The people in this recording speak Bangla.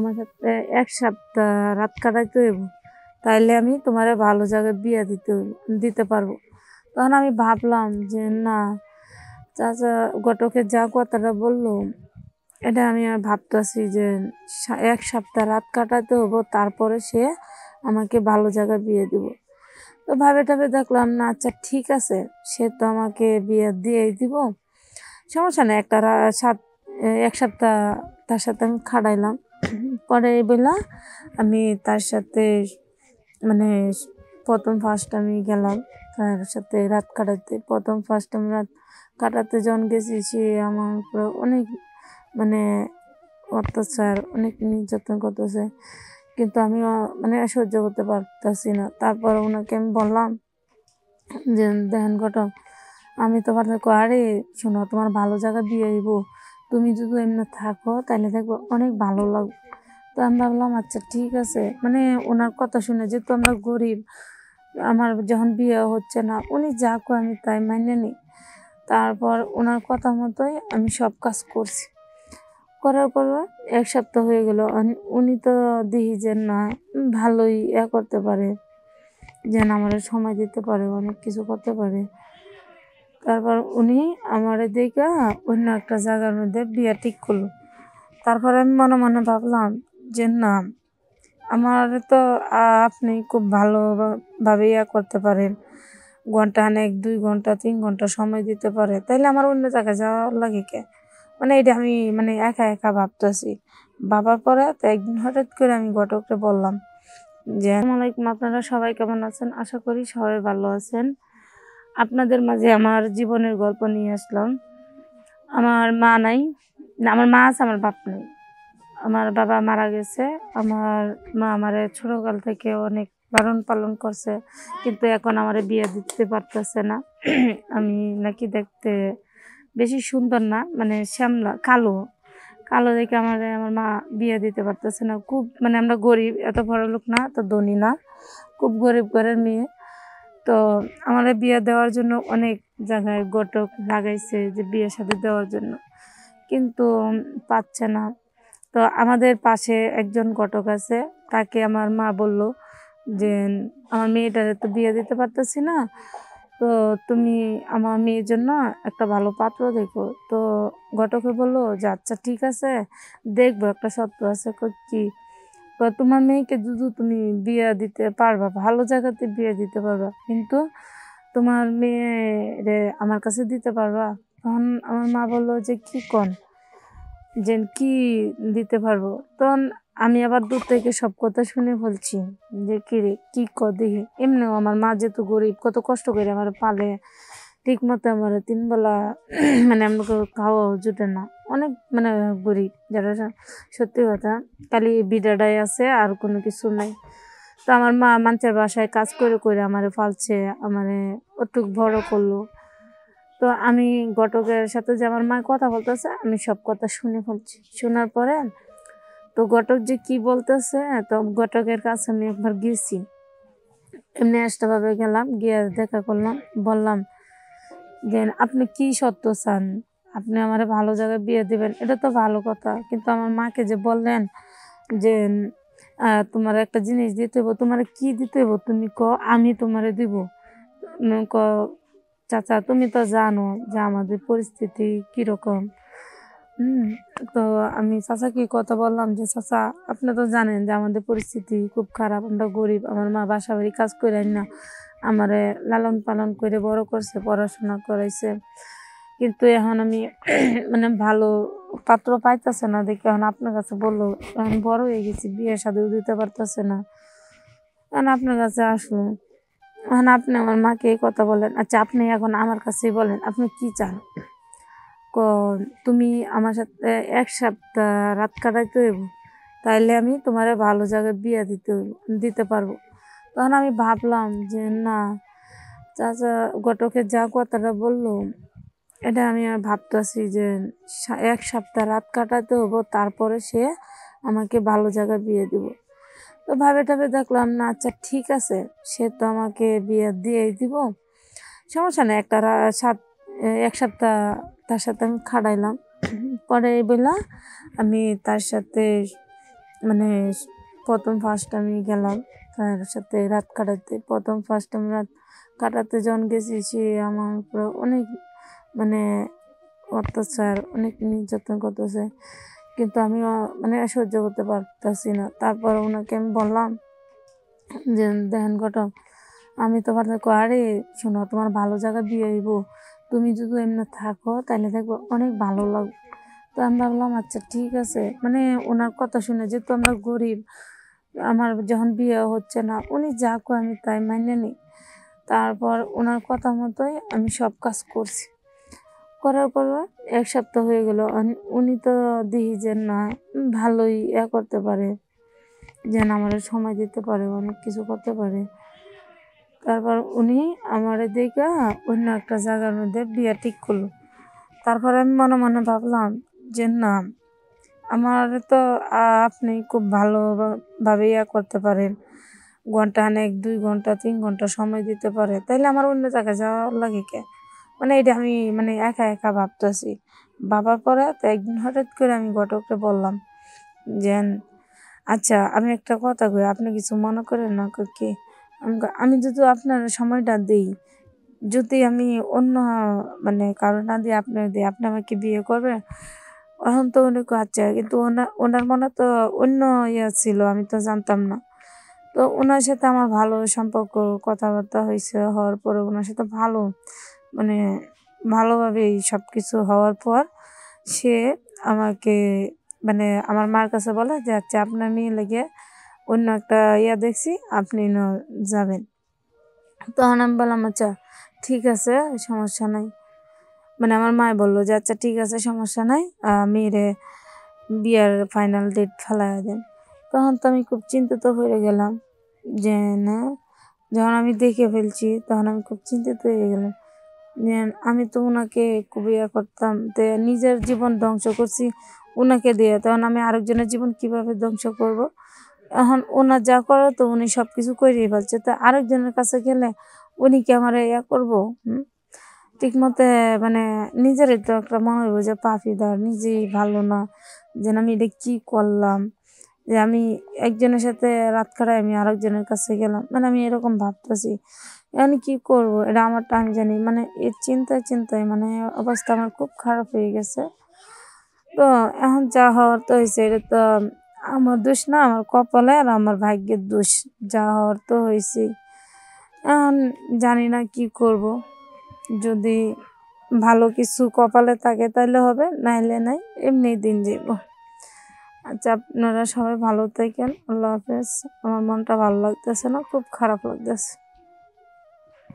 আমার সাথে ১ সপ্তাহ রাত কাটাইতে হইব, তাইলে আমি তোমারে ভালো জায়গায় বিয়া দিতে পারবো। তখন আমি ভাবলাম যে না, চাচা ঘটকের যা কথাটা বললো, এটা আমি ভাবতেছি যে ১ সপ্তাহ রাত কাটাতে হবো, তারপরে সে আমাকে ভালো জায়গায় বিয়ে দিব। তো ভাবে দেখলাম না, আচ্ছা ঠিক আছে, সে তো আমাকে বিয়ে দিয়েই দিব, সমস্যা নেই। ১ সপ্তাহ তার সাথে আমি খাটাইলাম। পরে এই বেলা আমি তার সাথে মানে ফার্স্ট আমি গেলাম তার সাথে রাত কাটাতে। ফার্স্ট আমি রাত কাটাতে যখন গেছি, সে আমার উপরে অনেক অত্যাচার, অনেক নির্যাতন করতেছে, কিন্তু আমি সহ্য করতে পারতেছি না। তারপর ওনাকে আমি বললাম যে দেখেন ঘটক, আমি তোমার আরে শোনো, তোমার ভালো জায়গা বিয়ে হইব, তুমি যদি এমনি থাকো তাহলে দেখবো অনেক ভালো লাগবে। তো আমি ভাবলাম আচ্ছা ঠিক আছে, ওনার কথা শুনে, যেহেতু আমরা গরিব, আমার যখন বিয়ে হচ্ছে না, উনি যা কয় আমি তাই মাইনে নিই। তারপর ওনার কথা মতোই আমি সব কাজ করছি। করার পর ১ সপ্তাহ হয়ে গেল, উনি তো দেখি যে না, ভালোই করতে পারে, যেন আমার সময় দিতে পারে, অনেক কিছু করতে পারে। তারপর উনি আমার দেখে অন্য একটা জায়গার মধ্যে বিয়ে ঠিক করলো। তারপর আমি মনে মনে ভাবলাম যে না, আমার তো আপনি খুব ভালোভাবে করতে পারেন, ঘন্টা ২ ঘন্টা ৩ ঘন্টা সময় দিতে পারে, তাইলে আমার অন্য জায়গায় যাওয়া লাগে কে? এটা আমি একা ভাবতেছি। ভাবার পরে তো একদিন হঠাৎ করে আমি ঘটককে বললাম যে আসসালামু আলাইকুম, আপনারা সবাই কেমন আছেন? আশা করি সবাই ভালো আছেন। আপনাদের মাঝে আমার জীবনের গল্প নিয়ে আসলাম। আমার মা নাই, আমার মা আছে, আমার বাপ নেই। আমার বাবা মারা গেছে। আমার মা আমারে ছোটকাল থেকে অনেক লালন পালন করছে, কিন্তু এখন আমারে বিয়ে দিতে পারতেছে না। আমি নাকি দেখতে বেশি সুন্দর না, শ্যামলা, কালো কালো দেখে আমার মা বিয়ে দিতে পারতেছে না। খুব আমরা গরিব, এত বড় লোক না, এত ধনী না, খুব গরিব ঘরের মেয়ে। তো আমার বিয়ে দেওয়ার জন্য অনেক জায়গায় ঘটক লাগাইছে যে বিয়ে শাদী দেওয়ার জন্য, কিন্তু পাচ্ছে না। তো আমাদের পাশে একজন ঘটক আছে, তাকে আমার মা বলল যে আমার মেয়েটারে তো বিয়ে দিতে পারতেছি না, তো তুমি আমার মেয়ের জন্য একটা ভালো পাত্র দেখো। তো ঘটকে বললো যে আচ্ছা ঠিক আছে, দেখবো, একটা শর্ত আছে। কি? তোমার মেয়েকে যদি তুমি বিয়ে দিতে পারবা, ভালো জায়গাতে বিয়ে দিতে পারবা, কিন্তু তোমার মেয়ে আমার কাছে দিতে পারবা? তখন আমার মা বললো যে কি কন, যে কি দিতে পারবো? তখন আমি আবার দূর থেকে সব কথা শুনে বলছি যে কি রে, কি দেখি। এমনিও আমার মা যেহেতু গরিব, কত কষ্ট করে আমার পালে, ঠিক মতো আমার 3 বেলা আমাকে খাওয়া জুটে না, অনেক গরিব যারা, সত্যি কথা, খালি বিডাটাই আছে, আর কোনো কিছু নাই। তো আমার মা মানুষের বাসায় কাজ করে করে আমারে ফালছে, আমারে ওটুক বড় করলো। তো আমি ঘটকের সাথে যে আমার মা কথা বলতেছে, আমি সব কথা শুনে ফেলছি। শোনার পরে তো ঘটক যে কি বলতেছে, তো ঘটকের কাছে আমি একবার গেছি, এমনি ভাবে গেলাম, গিয়ে দেখা করলাম, বললাম যে আপনি কি সত্য চান, আপনি আমার ভালো জায়গায় বিয়ে দিবেন, এটা তো ভালো কথা, কিন্তু আমার মাকে যে বললেন যে তোমার একটা জিনিস দিতে হইব, তোমার কি দিতে হইব তুমি ক, আমি তোমারে দিব। ক চাচা, তুমি তো জানো যে আমাদের পরিস্থিতি কিরকম। তো আমি চাচাকে কথা বললাম যে চাচা, আপনি তো জানেন যে আমাদের পরিস্থিতি খুব খারাপ, আমরা গরিব, আমার মা বাসা বাড়ি কাজ করে না আমারে লালন পালন করে বড় করছে, পড়াশোনা করাইছে, কিন্তু এখন আমি ভালো পাত্র পাইতেছে না দেখে এখন আপনার কাছে বললো, এখন বড় হয়ে গেছি, বিয়ে শাদীও দিতে পারতেছে না, এখন আপনার কাছে আসলো। এখন আপনি আমার মাকে এই কথা বলেন। আচ্ছা আপনি এখন আমার কাছেই বলেন, আপনি কি চান? তুমি আমার সাথে ১ সপ্তাহ রাত কাটাইতে হইব, তাইলে আমি তোমারে ভালো জায়গায় বিয়ে দিতে পারবো। তখন আমি ভাবলাম যে না, চাচা ঘটকের যা কথাটা বললো, এটা আমি ভাবতেছি যে ১ সপ্তাহ রাত কাটাতে হবো, তারপরে সে আমাকে ভালো জায়গায় বিয়ে দিব। তো ভাবে দেখলাম না, আচ্ছা ঠিক আছে, সে তো আমাকে বিয়ে দিয়েই দিব, সমস্যা নেই। ১ সপ্তাহ তার সাথে আমি খাটাইলাম। পরে এই বেলা আমি তার সাথে মানে প্রথম ফার্স্ট আমি গেলাম তার সাথে রাত কাটাতে। প্রথম ফার্স্ট আমি রাত কাটাতে যখন গেছি, সে আমার উপরে অনেক মানে অত্যাচার, অনেক নির্যাতন করতেছে। কিন্তু আমি মানে সহ্য করতে পারতেছি না। তারপর ওনাকে আমি বললাম যে, দেখেন ঘটক, আমি তোমার আরে শোনো, তোমার ভালো জায়গা বিয়ে হইব, তুমি যদি এমনি থাকো তাহলে দেখবো অনেক ভালো লাগবে। তো আমি ভাবলাম আচ্ছা ঠিক আছে, মানে ওনার কথা শুনে, যেহেতু আমরা গরিব, আমার যখন বিয়ে হচ্ছে না, উনি যা কয় আমি তাই মাইনে নিই। তারপর ওনার কথা মতোই আমি সব কাজ করছি। করার পর 1 সপ্তাহ হয়ে গেল, উনি তো দেখি যে না, ভালোই করতে পারে, যেন আমার সময় দিতে পারে, অনেক কিছু করতে পারে। তারপর উনি আমার দেখে অন্য একটা জায়গার মধ্যে বিয়ে ঠিক করলো। তারপর আমি মনে মনে ভাবলাম যে না, আমার তো আপনি খুব ভালোভাবে করতে পারেন, ঘন্টা অনেক 2 ঘন্টা 3 ঘন্টা সময় দিতে পারে, তাইলে আমার অন্য জায়গায় যাওয়া লাগে কে? মানে এটা আমি মানে একা একা ভাবতেছি। ভাবার পরে তো একদিন হঠাৎ করে আমি ঘটককে বললাম যে, আচ্ছা আমি একটা কথা কই, আপনি কিছু মনে করেন না? কি? আমি যদি আপনার সময়টা দিই, যদি আমি অন্য মানে কারো না দিয়ে আপনার দিই, আপনি আমাকে বিয়ে করবেন? এখন তো উনি আচ্ছা, কিন্তু ওনার মনে তো অন্য ছিল, আমি তো জানতাম না। তো ওনার সাথে আমার ভালো সম্পর্ক, কথাবার্তা হয়েছে, হওয়ার পরে ওনার সাথে ভালো মানে ভালোভাবেই সব কিছু হওয়ার পর সে আমাকে মানে আমার মার কাছে বলে যে, আচ্ছা আপনার মেয়ে লেগে অন্য একটা দেখছি, আপনি যাবেন। তখন আমি বললাম আচ্ছা ঠিক আছে, সমস্যা নাই। মানে আমার মায় বললো যে আচ্ছা ঠিক আছে, সমস্যা নাই, মেয়েরে বিয়ার ফাইনাল ডেট ফেলাইয়া দেন। তখন তো আমি খুব চিন্তিত হয়ে গেলাম যে না, যখন আমি দেখে ফেলছি তখন আমি খুব চিন্তিত হয়ে গেলাম যে আমি তো ওনাকে খুব করতাম, তো নিজের জীবন ধ্বংস করছি ওনাকে দিয়ে, তখন আমি আরেকজনের জীবন কিভাবে ধ্বংস করব? এখন ওনার যা করার তো উনি সব কিছু করেই ফেলছে, তো আরেকজনের কাছে গেলে উনি কি আমার করবো? ঠিক মতে মানে নিজেরই তো একটা মনে হইব যে পাপিদার, নিজেই ভালো না, যেন আমি এটা কি করলাম, যে আমি একজনের সাথে রাত কাটাই আমি আরেকজনের কাছে গেলাম, মানে আমি এরকম ভাবতেছি। এখন কি করব, এটা আমারটা আমি জানি। মানে এর চিন্তায় চিন্তায় মানে অবস্থা আমার খুব খারাপ হয়ে গেছে। তো এখন যা হওয়ার তো হয়েছে, এটা তো আমার দোষ না, আমার কপালে আর আমার ভাগ্যের দোষ। যা হওয়ার তো হয়েছে। এখন জানি না কি করব। যদি ভালো কিছু কপালে থাকে তাহলে হবে, নাইলে নাই, এমনি দিন যাব। আচ্ছা আপনারা সবাই ভালো থাকেন, আল্লাহ হাফেজ। আমার মনটা ভালো লাগতেছে না, খুব খারাপ লাগতেছে।